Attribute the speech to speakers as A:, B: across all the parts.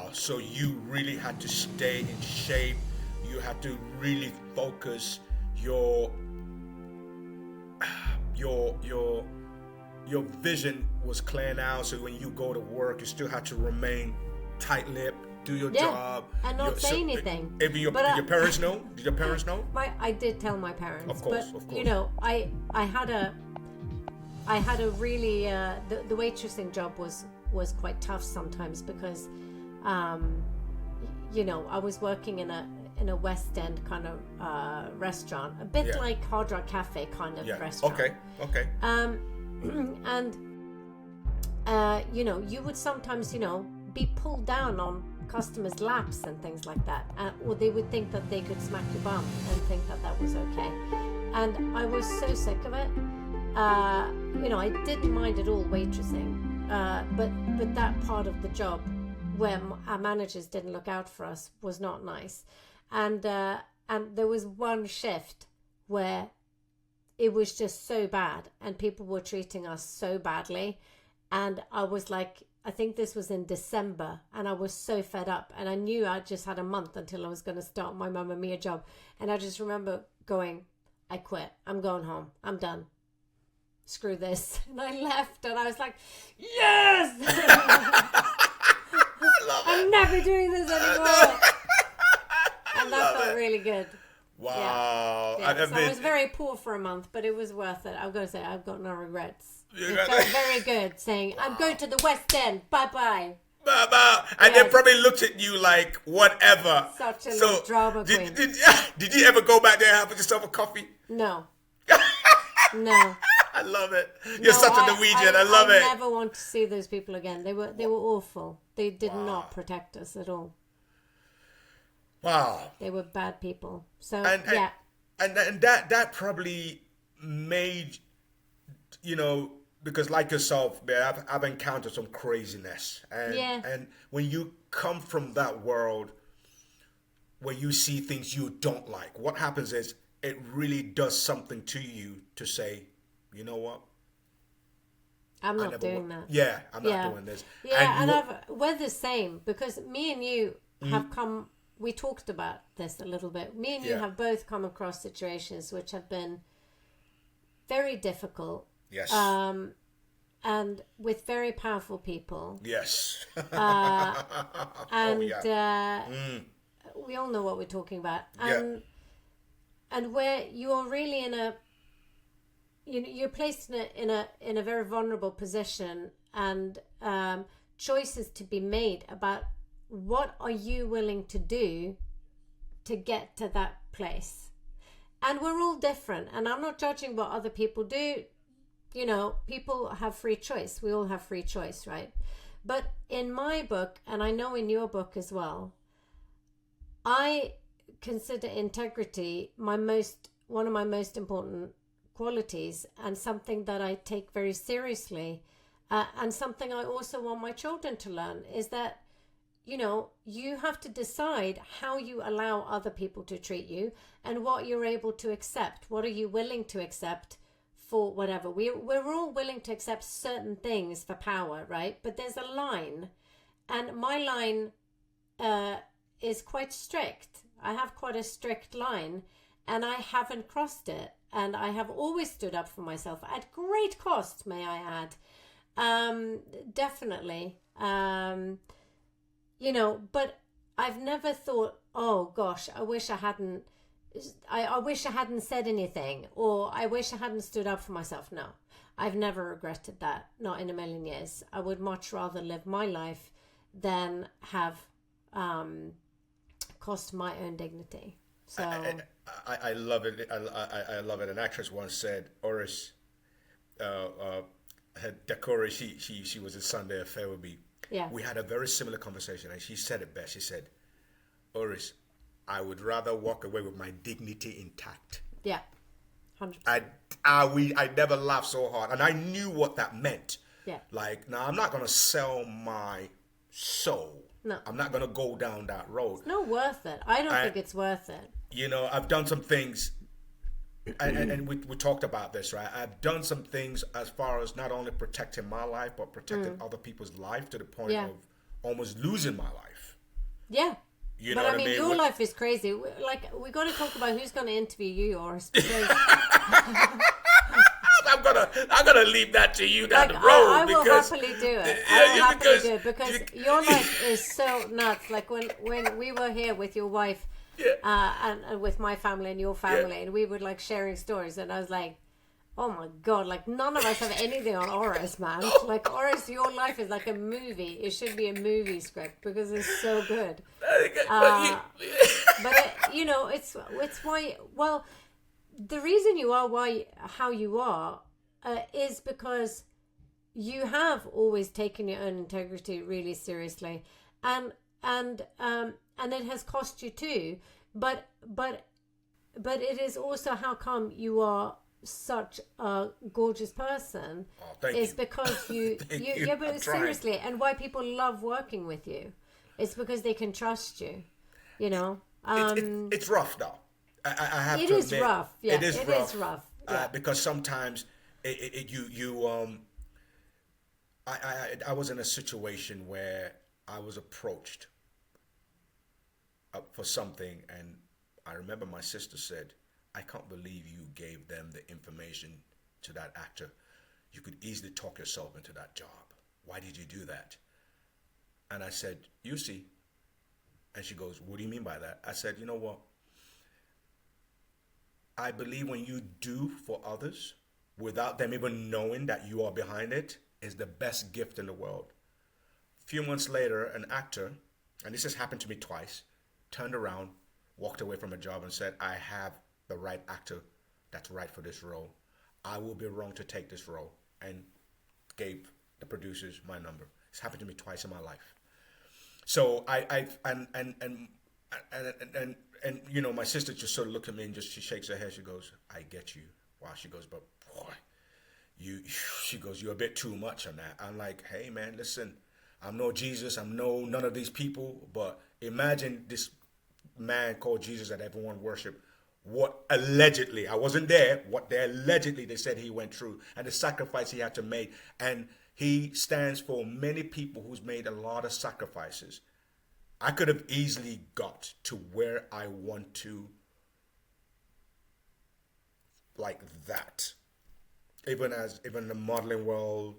A: Wow. So you really had to stay in shape. You had to really focus your vision was clear now. So when you go to work, you still had to remain tight-lipped, do your job,
B: and not say anything.
A: Did your parents know? Did your parents know?
B: I did tell my parents.
A: Of course.
B: You know, I had a really the waitressing job was quite tough sometimes because you know, I was working in a West End kind of restaurant, a bit like Hard Rock Cafe kind of restaurant.
A: Okay.
B: And you know, you would sometimes, you know, be pulled down on customers' laps and things like that, or they would think that they could smack your bum and think that was okay. And I was so sick of it. You know, I didn't mind at all waitressing, but that part of the job where our managers didn't look out for us was not nice. And there was one shift where it was just so bad and people were treating us so badly. And I was like, I think this was in December, and I was so fed up, and I knew I just had a month until I was going to start my Mamma Mia job. And I just remember going, I quit. I'm going home. I'm done. Screw this. And I left, and I was like, yes! I'm never doing this anymore. And that felt really good.
A: Wow.
B: Yeah. So I was very poor for a month, but it was worth it. I've got to say, I've got no regrets. It felt very good saying, I'm going to the West End. Bye-bye.
A: Bye-bye. And they probably looked at you like, whatever.
B: Such a little drama queen.
A: Did you ever go back there and have yourself a coffee?
B: No. No.
A: I love it. You're such a Norwegian. I love it.
B: I never want to see those people again. They were awful. They did not protect us at all.
A: Wow.
B: They were bad people. So,
A: And that probably made, you know, because like yourself, man, I've encountered some craziness. And when you come from that world where you see things you don't like, what happens is it really does something to you to say, you know what?
B: I'm not doing that.
A: Yeah, I'm not doing this.
B: Yeah, and we're the same, because me and you have come, we talked about this a little bit. Me and you have both come across situations which have been very difficult.
A: Yes.
B: And with very powerful people.
A: Yes.
B: And we all know what we're talking about. And where you're really in a, you're placed in a very vulnerable position, and choices to be made about what are you willing to do to get to that place. And we're all different, and I'm not judging what other people do. You know, people have free choice. We all have free choice, right? But in my book, and I know in your book as well, I consider integrity one of my most important qualities, and something that I take very seriously, and something I also want my children to learn, is that, you know, you have to decide how you allow other people to treat you and what you're able to accept. What are you willing to accept for whatever? We're all willing to accept certain things for power, right? But there's a line, and my line is quite strict. I have quite a strict line, and I haven't crossed it. And I have always stood up for myself at great cost, may I add. Definitely. You know, but I've never thought, oh gosh, I wish I hadn't said anything, or I wish I hadn't stood up for myself. No, I've never regretted that. Not in a million years. I would much rather live my life than have cost my own dignity. So
A: I love it. I love it. An actress once said, Oris, her Dakota, she was a Sunday affair with me.
B: Yeah.
A: We had a very similar conversation, and she said it best. She said, Oris, I would rather walk away with my dignity intact.
B: Yeah, 100%.
A: I never laughed so hard, and I knew what that meant.
B: Yeah.
A: Like, now I'm not going to sell my soul.
B: No.
A: I'm not going to go down that road.
B: It's not worth it. I don't think it's worth it.
A: You know, I've done some things, and we talked about this, right? I've done some things as far as not only protecting my life, but protecting other people's life, to the point of almost losing my life.
B: Yeah.
A: You
B: but
A: know
B: I
A: what
B: mean,
A: I mean?
B: your life is crazy. Like, we got to talk about who's going to interview you, Oris. Because
A: I'm gonna leave that to you down
B: like,
A: the road.
B: I will
A: because,
B: happily do it.
A: Yeah,
B: I will happily do it because your life is so nuts. Like when we were here with your wife, and with my family and your family, and we were like sharing stories, and I was like, oh my god, like none of us have anything on Oris, man. Like Oris, your life is like a movie. It should be a movie script because it's so good. But it's why. Well, the reason you are how you are is because you have always taken your own integrity really seriously, and it has cost you too. But it is also how come you are such a gorgeous person.
A: Thank
B: is
A: you.
B: because you but seriously, and why people love working with you, it's because they can trust you.
A: It's rough though. I have
B: it
A: to
B: is
A: admit,
B: rough. Yeah,
A: it is rough.
B: Yeah.
A: Because sometimes I was in a situation where I was approached for something, and I remember my sister said, I can't believe you gave them the information to that actor. You could easily talk yourself into that job. Why did you do that? And I said, you see. And she goes, what do you mean by that? I said, you know what? I believe when you do for others without them even knowing that you are behind it is the best gift in the world. A few months later, an actor, and this has happened to me twice, turned around, walked away from a job and said, I have the right actor that's right for this role. I will be wrong to take this role, and gave the producers my number. It's happened to me twice in my life. So my sister just sort of looked at me and she shakes her head. She goes, I get you. Wow. She goes, but boy, she goes, you're a bit too much on that. I'm like, hey man, listen, I'm no Jesus. I'm none of these people, but imagine this man called Jesus that everyone worship. What allegedly, I wasn't there, what they said he went through and the sacrifice he had to make. And he stands for many people who's made a lot of sacrifices. I could have easily got to where I want to like that. Even in the modeling world,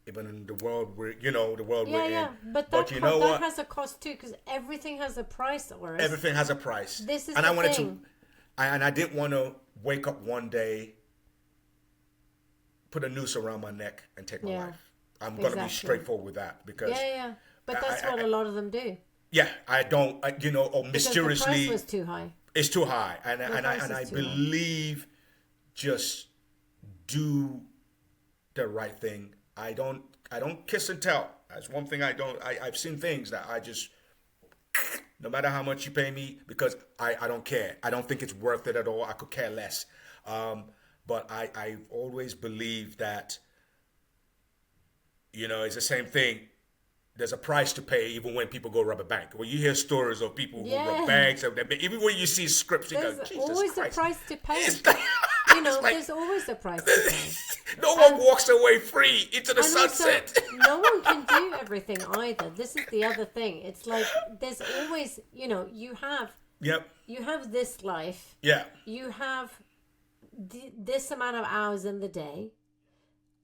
A: even in the world we're in.
B: But that has a cost too, because everything has a price, Oris.
A: Everything has a price.
B: This is
A: and
B: the
A: I wanted
B: thing.
A: I didn't want to wake up one day, put a noose around my neck, and take my life. I'm going to be straightfortard with that because.
B: But that's what a lot of them do.
A: Yeah, I don't, or mysteriously.
B: Because the price was too high.
A: It's too high, and I believe just do the right thing. I don't kiss and tell. That's one thing I don't. I've seen things that I just, no matter how much you pay me, because I don't care. I don't think it's worth it at all. I could care less. But I've always believed that, it's the same thing. There's a price to pay even when people go rob a bank. When you hear stories of people who rob banks, even when you see scripts, you go, Jesus
B: always
A: Christ.
B: A price to pay. There's always a price to pay.
A: No one walks away free into the sunset.
B: Also, no one can do everything either. This is the other thing. It's like there's always, you have.
A: Yep.
B: You have this life.
A: Yeah.
B: You have this amount of hours in the day,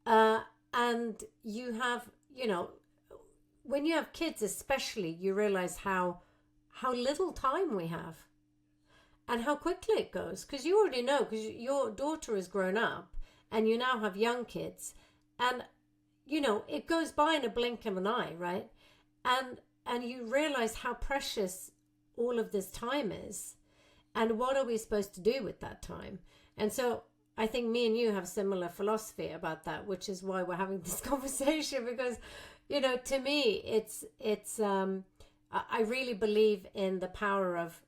B: and you have, when you have kids especially, you realize how little time we have and how quickly it goes. Because you already know, because your daughter has grown up and you now have young kids, and it goes by in a blink of an eye, right? And you realize how precious all of this time is, and what are we supposed to do with that time. And so I think me and you have similar philosophy about that, which is why we're having this conversation, because to me, it's I really believe in the power of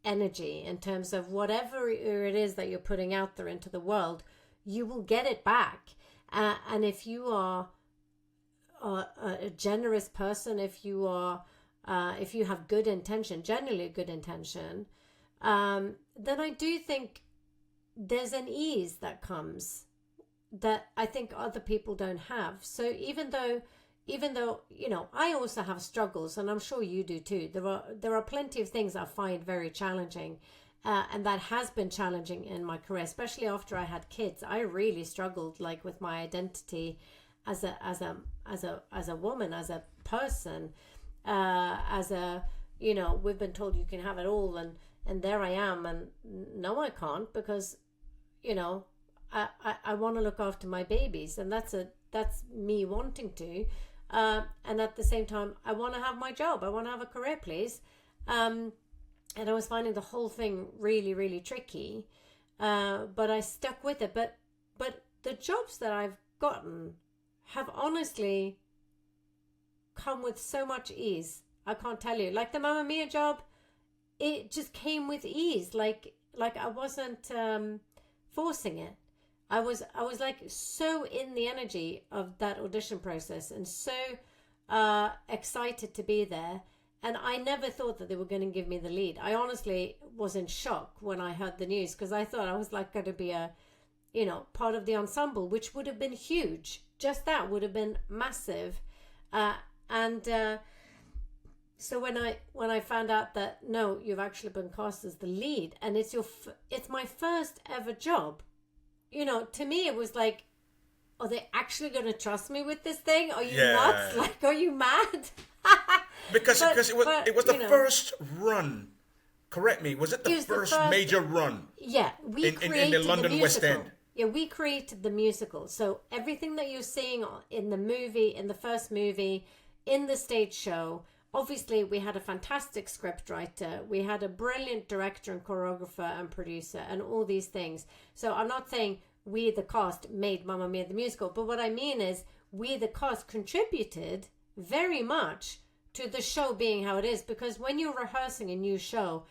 B: energy in terms of whatever it is that you're putting out there into the world, you will get it back. And if you are a generous person, if you have good intention, generally a good intention, then I do think there's an ease that comes that I think other people don't have. So even though even though, I also have struggles, and I'm sure you do too. There are plenty of things I find very challenging, and that has been challenging in my career, especially after I had kids. I really struggled, like, with my identity as a woman, as a person, we've been told you can have it all, and there I am, and no, I can't, because I want to look after my babies, and that's me wanting to, and at the same time I want to have my job, I want to have a career, please, and I was finding the whole thing really, really tricky, but I stuck with it. But the jobs that I've gotten have honestly come with so much ease. I can't tell you. Like the Mamma Mia job, it just came with ease. Like I wasn't forcing it. I was like so in the energy of that audition process, and so excited to be there. And I never thought that they were going to give me the lead. I honestly was in shock when I heard the news, because I thought I was like going to be a, part of the ensemble, which would have been huge. Just that would have been massive. So when I found out that, no, you've actually been cast as the lead, and it's my first ever job, to me it was like, are they actually going to trust me with this thing? Are you nuts? Like, are you mad?
A: Because it was the first run. Correct me. Was it the first major run?
B: Yeah, we created
A: in the London West End.
B: Yeah, we created the musical. So everything that you're seeing in the movie, in the first movie, in the stage show, obviously we had a fantastic script writer, we had a brilliant director and choreographer and producer, and all these things. So I'm not saying we, the cast, made Mamma Mia the musical, but what I mean is we, the cast, contributed very much to the show being how it is, because when you're rehearsing a new show,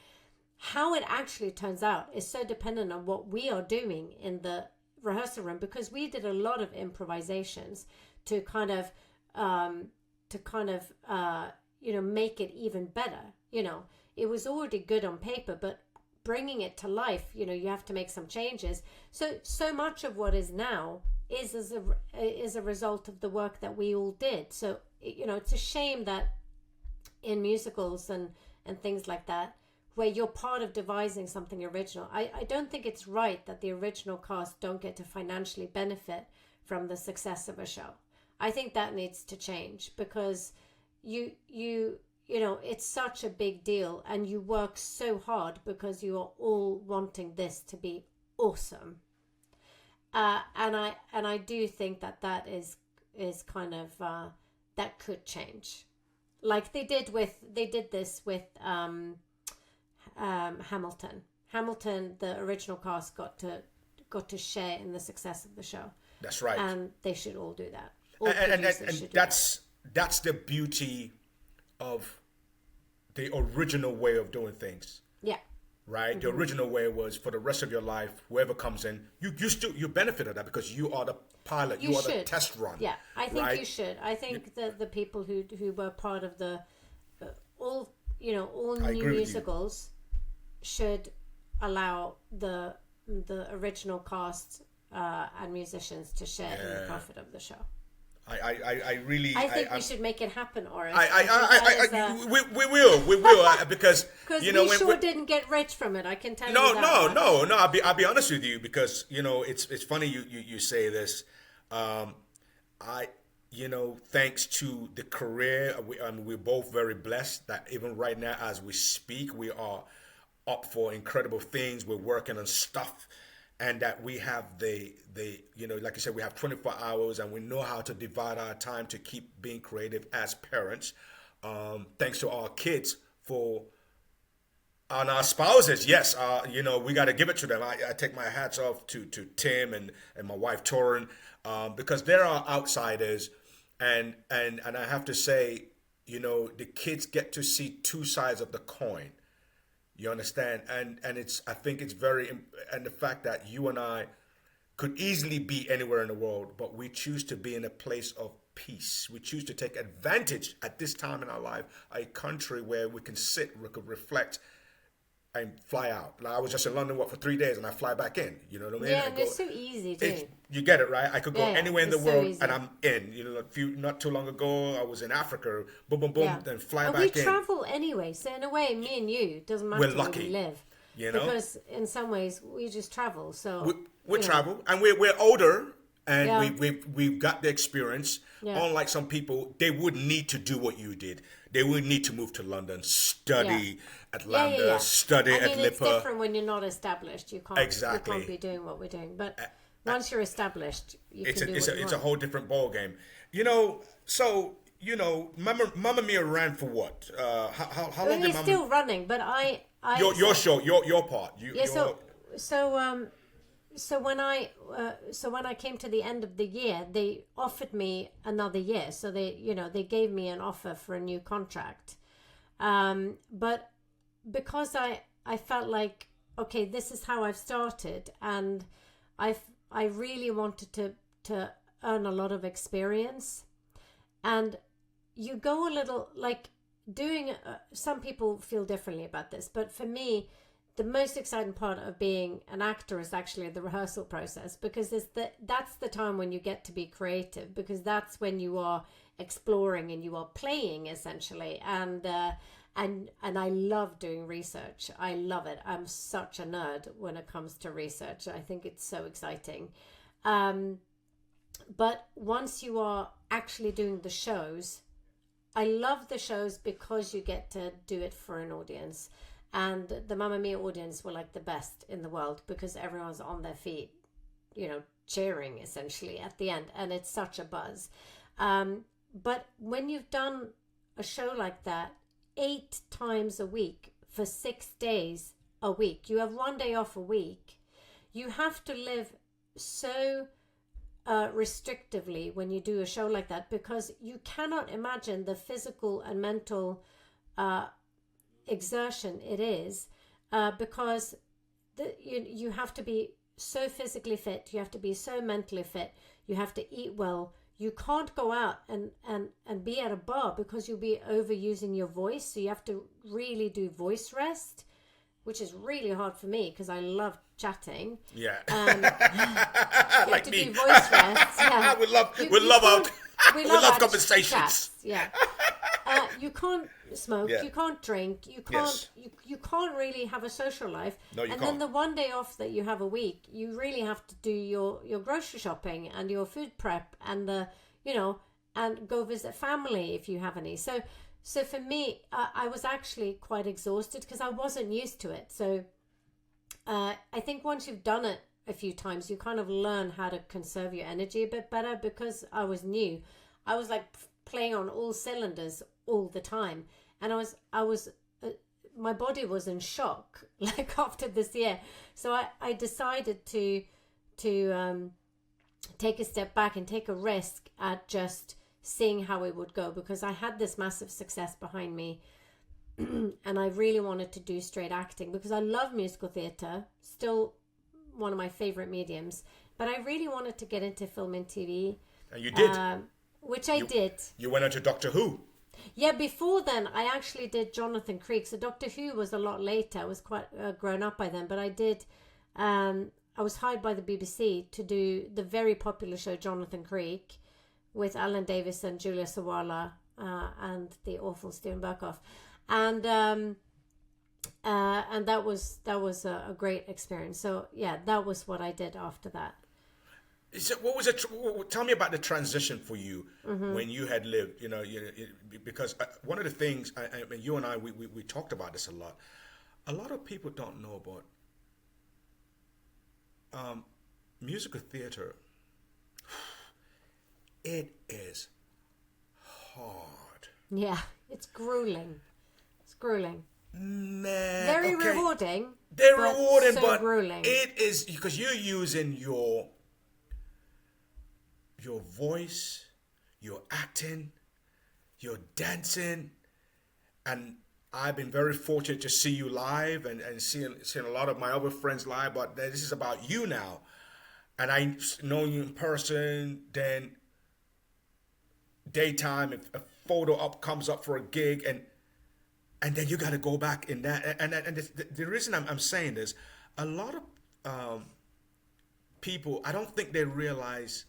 B: how it actually turns out is so dependent on what we are doing in the rehearsal room, because we did a lot of improvisations to kind of make it even better. It was already good on paper, but bringing it to life, you have to make some changes. So much of what is now is a result of the work that we all did. So it's a shame that in musicals and things like that, where you're part of devising something original, I don't think it's right that the original cast don't get to financially benefit from the success of a show. I think that needs to change, because it's such a big deal, and you work so hard because you are all wanting this to be awesome. And I do think that is kind of that could change, like they did this with Hamilton. Hamilton, the original cast got to share in the success of the show.
A: That's right.
B: And they should all do that.
A: And that's the beauty of the original way of doing things.
B: Yeah.
A: Right? Mm-hmm. The original way was, for the rest of your life, whoever comes in, you benefit of that, because you are the pilot, you are the test run.
B: Yeah, I think you should. I think the people who were part of the all new musicals should allow the original cast and musicians to share in the profit of the show.
A: I
B: think we should make it happen, Oris.
A: We will because
B: we didn't get rich from it. I can tell you that.
A: No. I'll be honest with you, because it's funny you say this. Thanks to the career, we're both very blessed that even right now as we speak, we are up for incredible things. We're working on stuff. And that we have the like you said, we have 24 hours, and we know how to divide our time to keep being creative as parents. Thanks to our kids and our spouses. Yes, we got to give it to them. I take my hats off to Tim and my wife Torrin, because there are outsiders, and I have to say, the kids get to see two sides of the coin. You understand? And I think it's and the fact that you and I could easily be anywhere in the world, but we choose to be in a place of peace. We choose to take advantage at this time in our life, a country where we can sit, we could reflect, and fly out. Like I was just in London for 3 days and I fly back in. You know what I mean?
B: Yeah, and it's so easy too.
A: You get it, right? I could go anywhere in the world
B: so
A: and I'm in. You know, not too long ago I was in Africa. Boom, boom, boom. Then fly back in.
B: We travel anyway, so in a way, me and you, it doesn't matter where we live.
A: You know,
B: because in some ways we just travel. So
A: we travel, and we're older, and we've got the experience. Yeah. Unlike some people, they would need to do what you did. They would need to move to London, study at Lambda, study at LIPA.
B: It's different when you're not established. You can't
A: exactly.
B: You can't be doing what we're doing. But once you're established,
A: it's a whole different ball game. You know, so. You know, Mamma Mia ran for what? How long did Mamma?
B: It's still running, but
A: your show, your part.
B: So when I came to the end of the year, they offered me another year. So they gave me an offer for a new contract. But because I felt like, okay, this is how I've started, and I really wanted to earn a lot of experience, and you go a little like doing. Some people feel differently about this, but for me, the most exciting part of being an actor is actually the rehearsal process, because that's the time when you get to be creative, because that's when you are exploring and you are playing essentially. And I love doing research. I love it. I'm such a nerd when it comes to research. I think it's so exciting. But once you are actually doing the shows, I love the shows because you get to do it for an audience. And the Mamma Mia audience were like the best in the world, because everyone's on their feet, cheering essentially at the end. And it's such a buzz. But when you've done a show like that 8 times a week for 6 days a week, you have 1 day off a week, you have to live so restrictively when you do a show like that, because you cannot imagine the physical and mental exertion it is, because you have to be so physically fit, you have to be so mentally fit, you have to eat well. You can't go out and be at a bar because you'll be overusing your voice, so you have to really do voice rest, which is really hard for me because I love chatting.
A: Yeah.
B: You like have to me. Do voice rests. Yeah.
A: we love conversations.
B: Chats. Yeah. You can't smoke. Yeah. You can't drink. You can't. Yes. You can't really have a social life.
A: No, you
B: can't.
A: And
B: then the 1 day off that you have a week, you really have to do your grocery shopping and your food prep and and go visit family if you have any. So for me, I was actually quite exhausted because I wasn't used to it. So I think once you've done it a few times, you kind of learn how to conserve your energy a bit better. Because I was new, I was like playing on all cylinders all the time, and I was my body was in shock like after this year. So I decided to take a step back and take a risk at just seeing how it would go, because I had this massive success behind me and I really wanted to do straight acting because I love musical theatre, still one of my favorite mediums, but I really wanted to get into film and TV.
A: And you did.
B: Which I did. You
A: went into Doctor Who.
B: Yeah, before then I actually did Jonathan Creek. So Doctor Who was a lot later. I was quite grown up by then, but I did I was hired by the BBC to do the very popular show Jonathan Creek with Alan Davis and Julia Sawala and the awful Stephen Burkoff, and that was a great experience. So yeah, that was what I did after that.
A: What was it? Tell me about the transition for you when you had lived. Because one of the things, I mean, you and I, we talked about this a lot. A lot of people don't know about musical theater. It is hard.
B: Yeah, it's grueling. It's grueling.
A: Man,
B: very rewarding.
A: They're rewarding,
B: so
A: but
B: grueling.
A: It is because you're using your voice, your acting, your dancing, and I've been very fortunate to see you live and seeing a lot of my other friends live, but this is about you now. And I know you in person, then daytime, if a photo comes up for a gig, and and then you got to go back in that. And the reason I'm saying this, a lot of people, I don't think they realize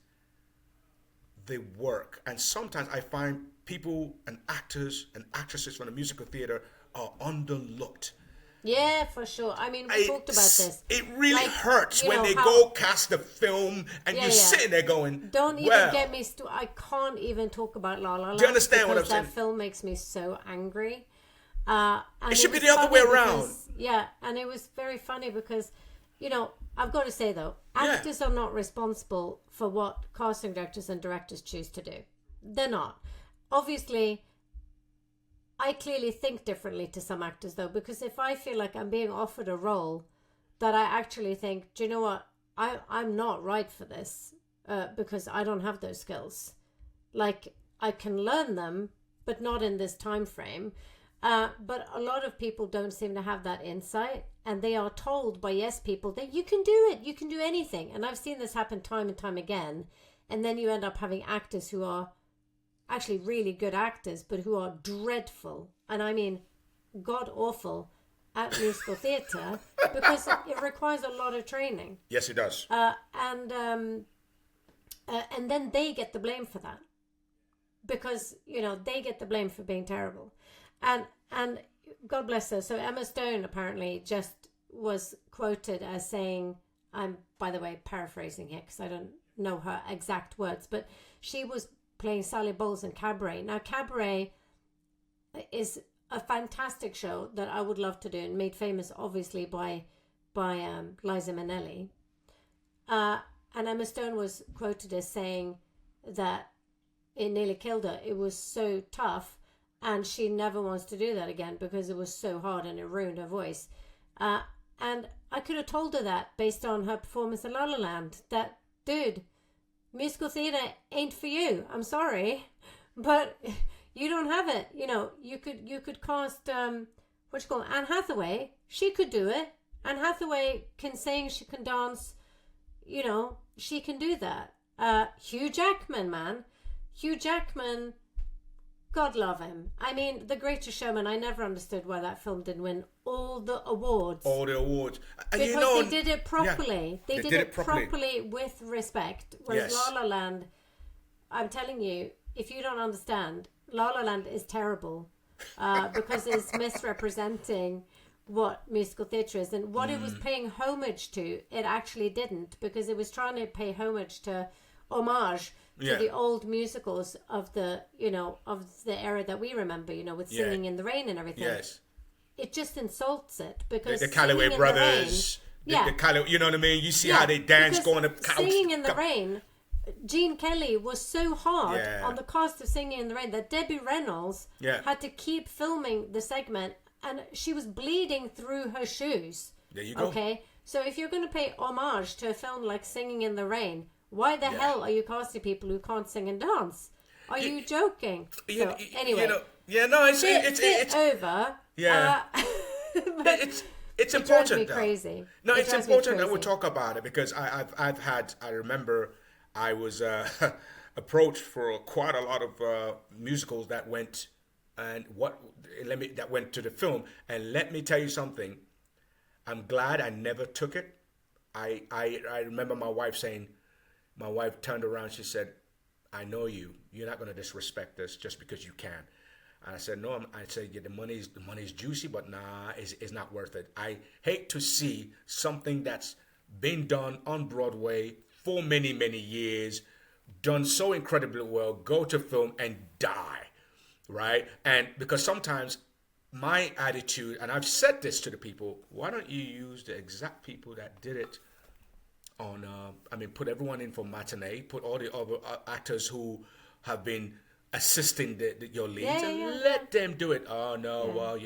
A: they work. And sometimes I find people and actors and actresses from the musical theater are underlooked.
B: Yeah, for sure. I mean, we talked about this.
A: It really hurts when they go cast the film and you're sitting there going,
B: don't even get me I can't even talk about La La Land.
A: Do you understand what I'm saying?
B: That film makes me so angry.
A: It should be the other way around.
B: And it was very funny because, I've got to say though, actors are not responsible for what casting directors and directors choose to do. They're not. Obviously, I clearly think differently to some actors though, because if I feel like I'm being offered a role that I actually think, do you know what, I'm not right for this because I don't have those skills. Like, I can learn them, but not in this time frame. But a lot of people don't seem to have that insight, and they are told by yes people that you can do it, you can do anything. And I've seen this happen time and time again. And then you end up having actors who are actually really good actors, but who are dreadful, and I mean god awful, at musical theatre because it requires a lot of training.
A: Yes, it does.
B: And then they get the blame for that because they get the blame for being terrible, and God bless her. So Emma Stone apparently just was quoted as saying, I'm by the way paraphrasing here because I don't know her exact words, but she was playing Sally Bowles in Cabaret. Now, Cabaret is a fantastic show that I would love to do, and made famous, obviously, by Liza Minnelli. And Emma Stone was quoted as saying that it nearly killed her. It was so tough, and she never wants to do that again because it was so hard and it ruined her voice. And I could have told her that based on her performance in La La Land, that, dude, musical theatre ain't for you. I'm sorry, but you don't have it. You could cast Anne Hathaway. She could do it. Anne Hathaway can sing. She can dance. She can do that. Hugh Jackman, man. Hugh Jackman, God love him. I mean, The Greatest Showman, I never understood why that film didn't win all the awards.
A: And
B: because they did it properly. Yeah, they did it properly with respect. Whereas La La Land, I'm telling you, if you don't understand, La La Land is terrible because it's misrepresenting what musical theatre is. And what it was paying homage to, it actually didn't, because it was trying to pay homage to the old musicals of the era that we remember, with Singing in the Rain and everything.
A: Yes.
B: It just insults it because
A: the Calloway Brothers, you know what I mean? You see how they dance going to couch.
B: Singing in the Rain, Gene Kelly was so hard on the cast of Singing in the Rain that Debbie Reynolds had to keep filming the segment, and she was bleeding through her shoes.
A: There you go.
B: Okay, so if you're going to pay homage to a film like Singing in the Rain, why the hell are you casting people who can't sing and dance? Are you joking? So, anyway,
A: it's
B: over.
A: Yeah, it's important.
B: Drives me crazy.
A: No, it's important that we talk about it because I remember I was approached for quite a lot of musicals that went to the film, and let me tell you something. I'm glad I never took it. I remember my wife turned around, she said, I know you're not going to disrespect us just because you can. And I said, no, I said, the money's juicy, but nah, it's not worth it. I hate to see something that's been done on Broadway for many, many years, done so incredibly well, go to film and die, right? And because sometimes my attitude, and I've said this to the people, why don't you use the exact people that did it on, put everyone in for matinee, put all the other actors who have been assisting your leads and let them do it. Oh, no, well,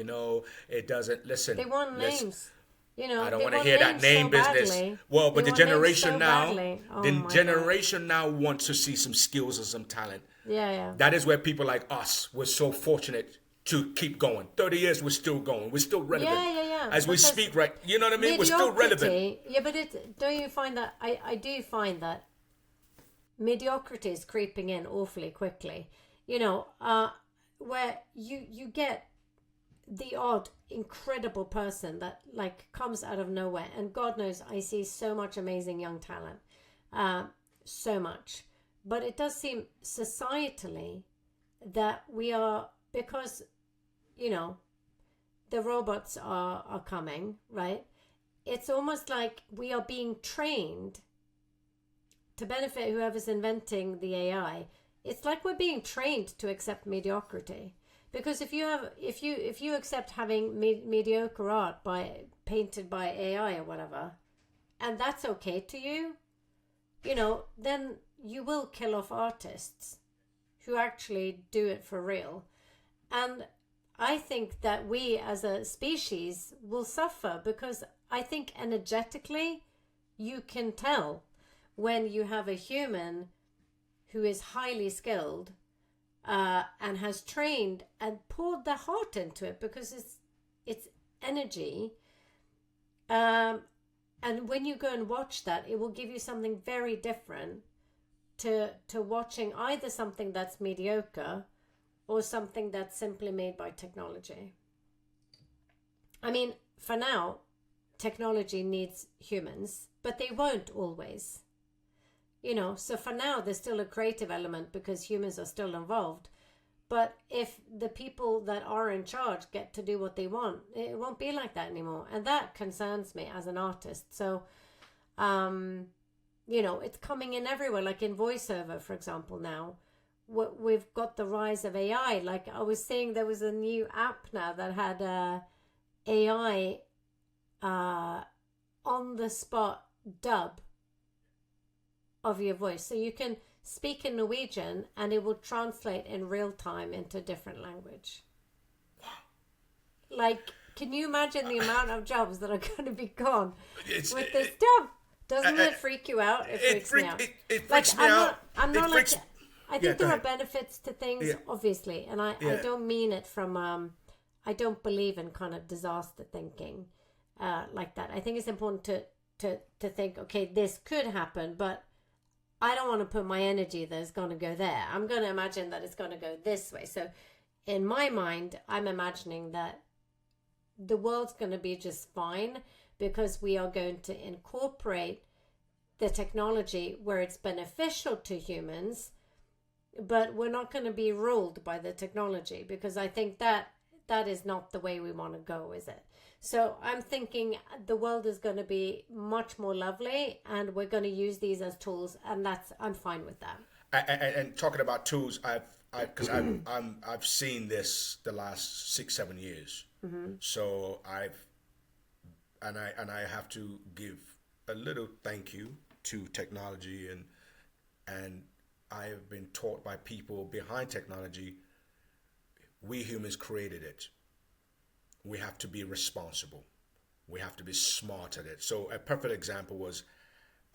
A: it doesn't, listen.
B: They want names.
A: I don't want to hear that name business.
B: Badly.
A: Well, but the generation now,
B: God.
A: now wants to see some skills and some talent.
B: Yeah.
A: That is where people like us were so fortunate to keep going. 30 years, we're still going. We're still relevant.
B: Yeah.
A: As we speak, right? You know what I mean? We're still relevant.
B: Yeah, but don't you find that, I do find that mediocrity is creeping in awfully quickly. Where you get the odd incredible person that like comes out of nowhere, and God knows I see so much amazing young talent, so much, but it does seem societally that we are, because the robots are coming, right? It's almost like we are being trained to benefit whoever's inventing the AI. It's like we're being trained to accept mediocrity. Because if you accept having mediocre art painted by AI or whatever, and that's okay to you, then you will kill off artists who actually do it for real. And I think that we as a species will suffer, because I think energetically you can tell when you have a human who is highly skilled and has trained and poured their heart into it, because it's energy. And when you go and watch that, it will give you something very different to watching either something that's mediocre or something that's simply made by technology. I mean, for now, technology needs humans, but they won't always. So for now, there's still a creative element because humans are still involved. But if the people that are in charge get to do what they want, it won't be like that anymore. And that concerns me as an artist. So, it's coming in everywhere, like in voiceover, for example, now. We've got the rise of AI. Like I was saying, there was a new app now that had AI on the spot dub of your voice. So you can speak in Norwegian and it will translate in real time into a different language. Like, can you imagine the amount of jobs that are going to be gone with this dub? Doesn't it freak you out? It freaks me out.
A: It freaks me out.
B: I think there are benefits to things, obviously, and I don't mean it from, I don't believe in kind of disaster thinking like that. I think it's important to think, okay, this could happen, but I don't want to put my energy that it's going to go there. I'm going to imagine that it's going to go this way. So in my mind, I'm imagining that the world's going to be just fine because we are going to incorporate the technology where it's beneficial to humans, but we're not going to be ruled by the technology, because I think that is not the way we want to go, is it? So I'm thinking the world is going to be much more lovely, and we're going to use these as tools, and I'm fine with that.
A: And talking about tools, I've seen this the last 6-7 years. Mm-hmm. So I have to give a little thank you to technology, and I have been taught by people behind technology. We humans created it. We have to be responsible. We have to be smart at it. So a perfect example was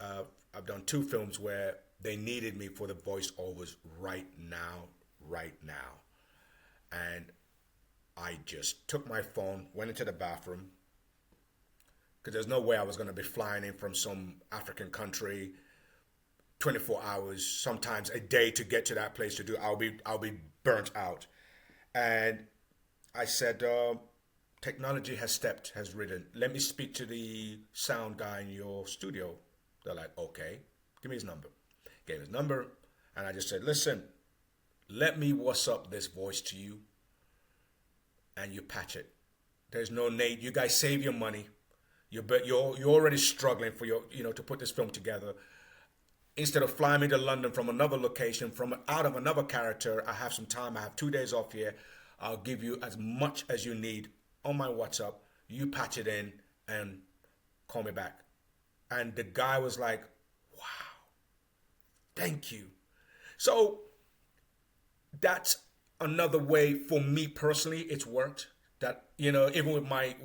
A: I've done 2 films where they needed me for the voiceovers right now. And I just took my phone, went into the bathroom, because there's no way I was going to be flying in from some African country 24 hours, sometimes a day to get to that place to do. I'll be burnt out. And I said, technology has ridden. Let me speak to the sound guy in your studio. They're like, okay, give me his number. Gave his number, and I just said, listen, let me WhatsApp this voice to you, and you patch it. There's no need. You guys save your money. You're already struggling for to put this film together. Instead of flying me to London from another location, out of another character, I have some time. I have 2 days off here. I'll give you as much as you need on my WhatsApp. You patch it in and call me back. And the guy was like, wow, thank you. So that's another way for me personally. It's worked. That, even with my,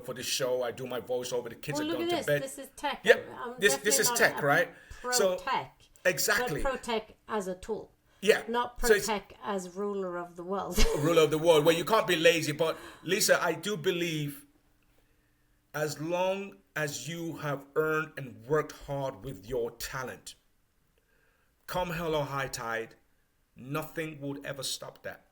A: for this show, I do my voiceover. The kids are going to bed.
B: This is tech.
A: Yep. This is tech, right?
B: Pro-tech.
A: Exactly.
B: But pro-tech as a tool.
A: Yeah.
B: Not pro-tech as ruler of the world.
A: Ruler of the world, where you can't be lazy. But Lisa, I do believe as long as you have earned and worked hard with your talent, come hell or high tide, nothing would ever stop that.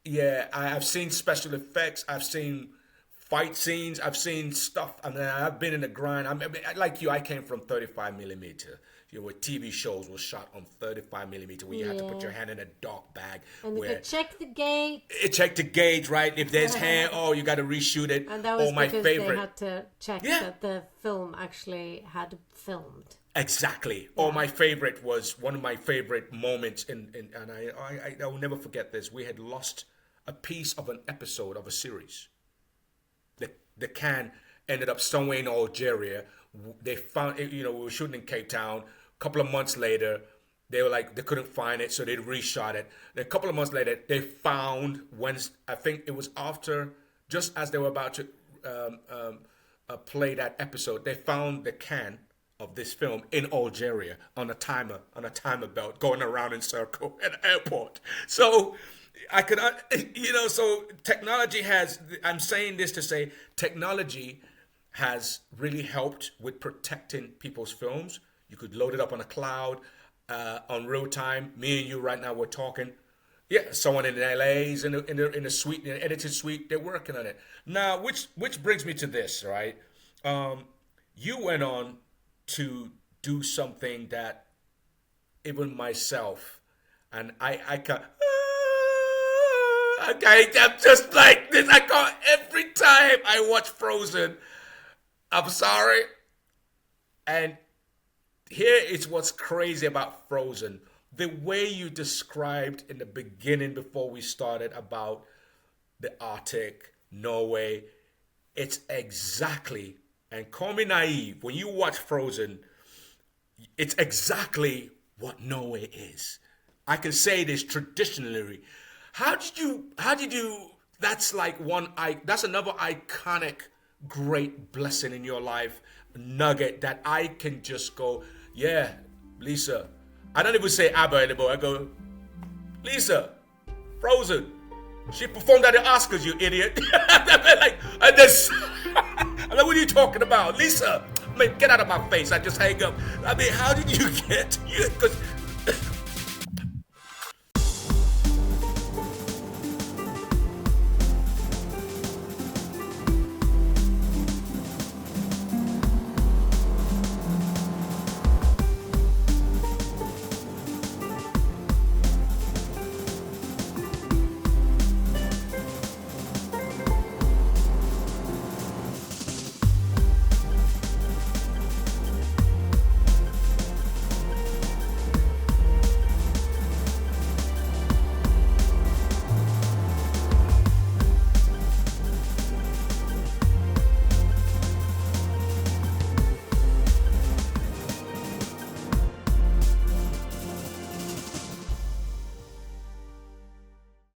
A: Yeah, I've seen special effects. I've seen fight scenes. I've seen stuff. I mean, I've been in the grind. I mean, like you, I came from 35 millimeter. You know, where TV shows were shot on 35 millimeter, where you had to put your hand in a dark bag.
B: And you could check the gauge.
A: Check the gauge, right? If there's hand, you got to reshoot it.
B: And that was because they had to check that the film actually had filmed.
A: Exactly. Yeah. My favorite was one of my favorite moments, and I will never forget this. We had lost a piece of an episode of a series. The can ended up somewhere in Algeria. They found it, we were shooting in Cape Town. A couple of months later, they were like, they couldn't find it, so they reshot it. Then a couple of months later, they found, I think it was after, just as they were about to play that episode, they found the can of this film in Algeria on a timer belt, going around in circle at the airport. So I could, so technology I'm saying this to say technology has really helped with protecting people's films. You could load it up on a cloud, on real time. Me and you right now, we're talking. Yeah, someone in LA is in the suite, in the editing suite, they're working on it. Now, which brings me to this, right? You went on to do something that even myself, and I'm just like this. I can't, every time I watch Frozen, I'm sorry. And here is what's crazy about Frozen. The way you described in the beginning before we started about the Arctic, Norway, it's exactly, and call me naive, when you watch Frozen, it's exactly what Norway is. I can say this traditionally. How did you, that's another iconic, great blessing in your life, nugget that I can just go, yeah, Lisa. I don't even say ABBA anymore. I go, Lisa, Frozen. She performed at the Oscars, you idiot. I'm like, what are you talking about? Lisa, get out of my face. I just hang up. I mean, how did you get, because